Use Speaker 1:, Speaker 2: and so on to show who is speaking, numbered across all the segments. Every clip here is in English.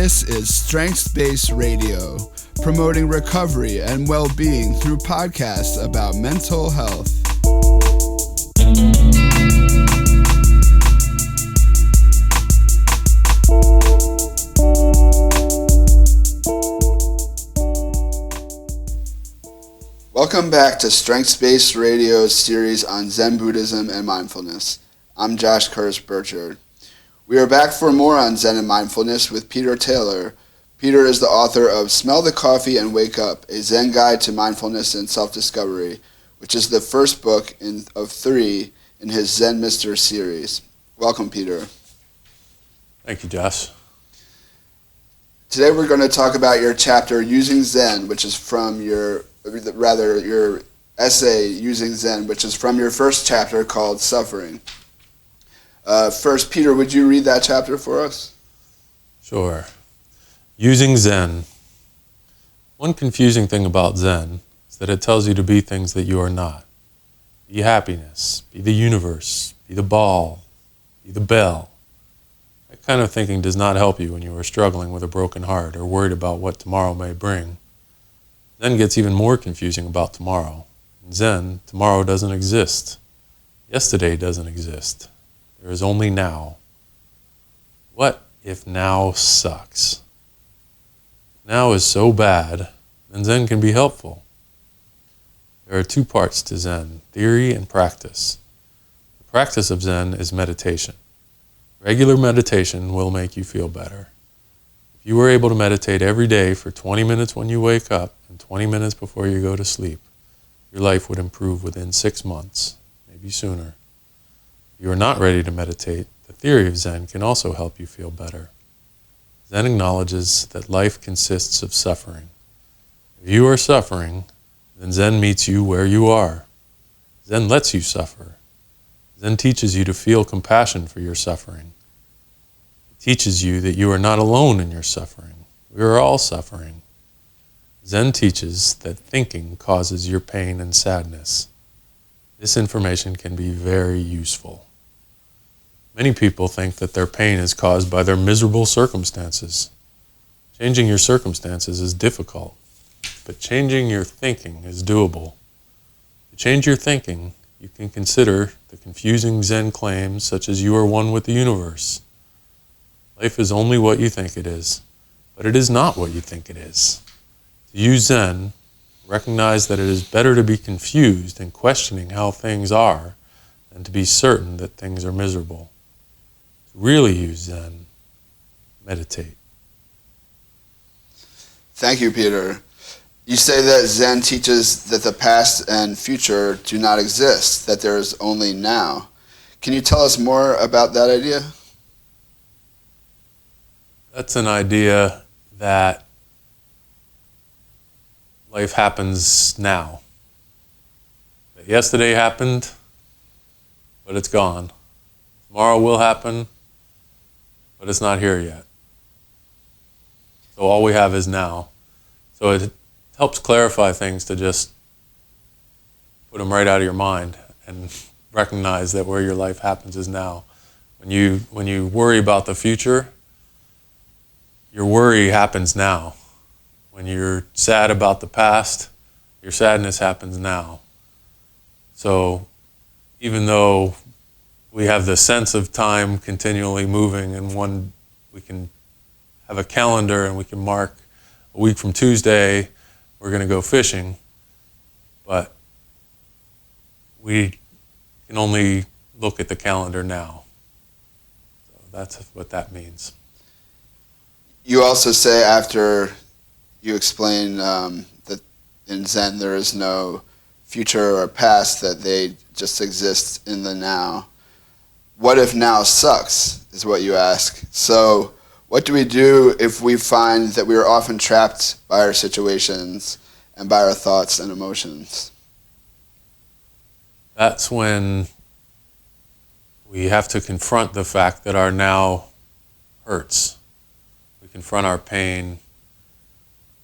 Speaker 1: This is Strengths-Based Radio, promoting recovery and well-being through podcasts about mental health. Welcome back to Strengths-Based Radio's series on Zen Buddhism and Mindfulness. I'm Josh Curtis-Burchard. We are back for more on Zen and Mindfulness with Peter Taylor. Peter is the author of Smell the Coffee and Wake Up, a Zen Guide to Mindfulness and Self-Discovery, which is the first book of 3 in his Zen Mister series. Welcome, Peter.
Speaker 2: Thank you, Josh.
Speaker 1: Today we're going to talk about your chapter, Using Zen, which is from your essay, Using Zen, which is from your first chapter called Suffering. First, Peter, would you read that chapter for us?
Speaker 2: Sure. Using Zen. One confusing thing about Zen is that it tells you to be things that you are not. Be happiness, be the universe, be the ball, be the bell. That kind of thinking does not help you when you are struggling with a broken heart or worried about what tomorrow may bring. Zen gets even more confusing about tomorrow. In Zen, tomorrow doesn't exist. Yesterday doesn't exist. There is only now. What if now sucks? Now is so bad, then Zen can be helpful. There are 2 parts to Zen, theory and practice. The practice of Zen is meditation. Regular meditation will make you feel better. If you were able to meditate every day for 20 minutes when you wake up and 20 minutes before you go to sleep, your life would improve within 6 months, maybe sooner. If you are not ready to meditate, the theory of Zen can also help you feel better. Zen acknowledges that life consists of suffering. If you are suffering, then Zen meets you where you are. Zen lets you suffer. Zen teaches you to feel compassion for your suffering. It teaches you that you are not alone in your suffering. We are all suffering. Zen teaches that thinking causes your pain and sadness. This information can be very useful. Many people think that their pain is caused by their miserable circumstances. Changing your circumstances is difficult, but changing your thinking is doable. To change your thinking, you can consider the confusing Zen claims such as you are one with the universe. Life is only what you think it is, but it is not what you think it is. To use Zen, recognize that it is better to be confused and questioning how things are than to be certain that things are miserable. To really use Zen, meditate.
Speaker 1: Thank you, Peter. You say that Zen teaches that the past and future do not exist, that there is only now. Can you tell us more about that idea?
Speaker 2: That's an idea that life happens now. That yesterday happened, but it's gone. Tomorrow will happen, but it's not here yet. So all we have is now. So it helps clarify things to just put them right out of your mind and recognize that where your life happens is now. When you worry about the future, your worry happens now. When you're sad about the past, your sadness happens now. So even though we have the sense of time continually moving, and we can have a calendar and we can mark a week from Tuesday, we're going to go fishing, but we can only look at the calendar now. So that's what that means.
Speaker 1: You also say, after you explain that in Zen there is no future or past, that they just exist in the now. What if now sucks, is what you ask. So what do we do if we find that we are often trapped by our situations and by our thoughts and emotions?
Speaker 2: That's when we have to confront the fact that our now hurts. We confront our pain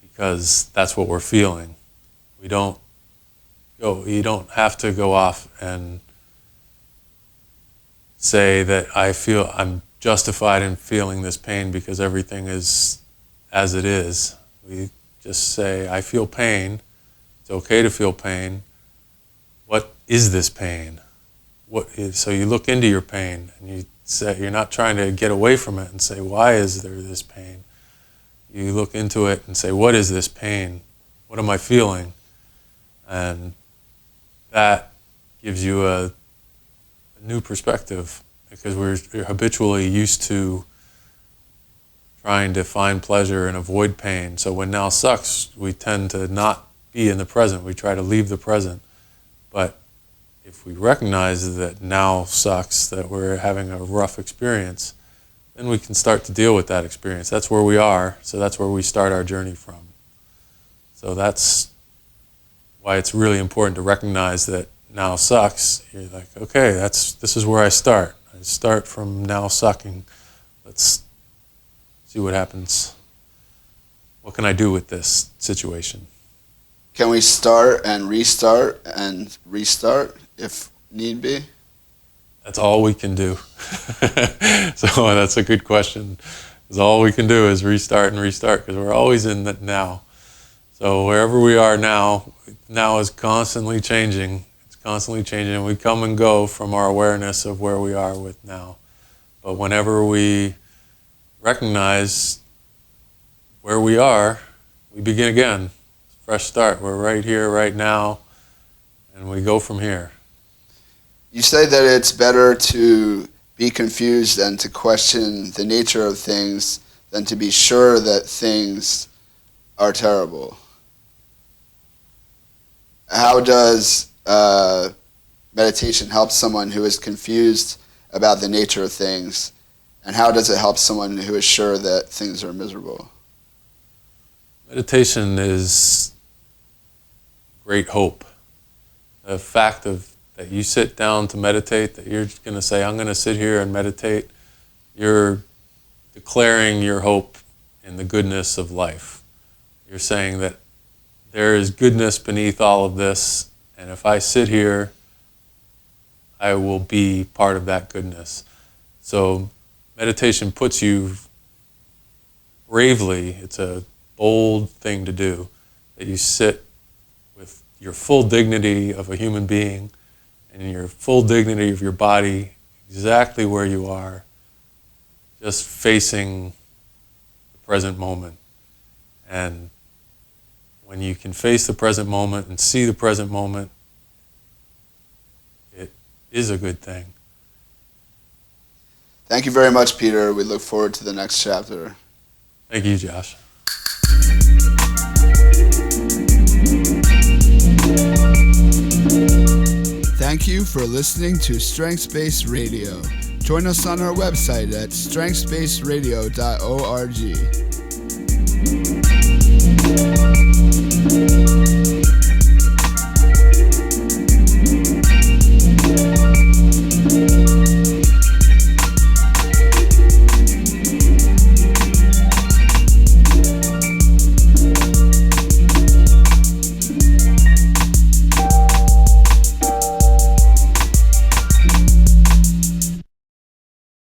Speaker 2: because that's what we're feeling. You don't have to go off and say that I'm justified in feeling this pain because everything is as it is. We just say, I feel pain. It's okay to feel pain. What is this pain? So you look into your pain and you say, you're not trying to get away from it and say, why is there this pain? You look into it and say, what is this pain? What am I feeling? And that gives you a new perspective, because we're habitually used to trying to find pleasure and avoid pain. So when now sucks, we tend to not be in the present. We try to leave the present. But if we recognize that now sucks, that we're having a rough experience, then we can start to deal with that experience. That's where we are, so that's where we start our journey from. So that's why it's really important to recognize that now sucks. You're like, okay, this is where I start. I start from now sucking. Let's see what happens. What can I do with this situation?
Speaker 1: Can we start and restart if need be?
Speaker 2: That's all we can do. So that's a good question. Because all we can do is restart and restart, because we're always in the now. So wherever we are now is constantly changing. It's constantly changing. We come and go from our awareness of where we are with now. But whenever we recognize where we are, we begin again. Fresh start. We're right here, right now, and we go from here.
Speaker 1: You say that it's better to be confused and to question the nature of things than to be sure that things are terrible. How does meditation help someone who is confused about the nature of things, and how does it help someone who is sure that things are miserable?
Speaker 2: Meditation is great hope. The fact that you sit down to meditate, that you're going to say, I'm going to sit here and meditate, you're declaring your hope in the goodness of life. You're saying that there is goodness beneath all of this, and if I sit here, I will be part of that goodness. So meditation puts you bravely, it's a bold thing to do, that you sit with your full dignity of a human being and in your full dignity of your body, exactly where you are, just facing the present moment. And when you can face the present moment and see the present moment, it is a good thing.
Speaker 1: Thank you very much, Peter. We look forward to the next chapter.
Speaker 2: Thank you, Josh.
Speaker 1: Thank you for listening to Strengths-Based Radio. Join us on our website at strengthsbasedradio.org.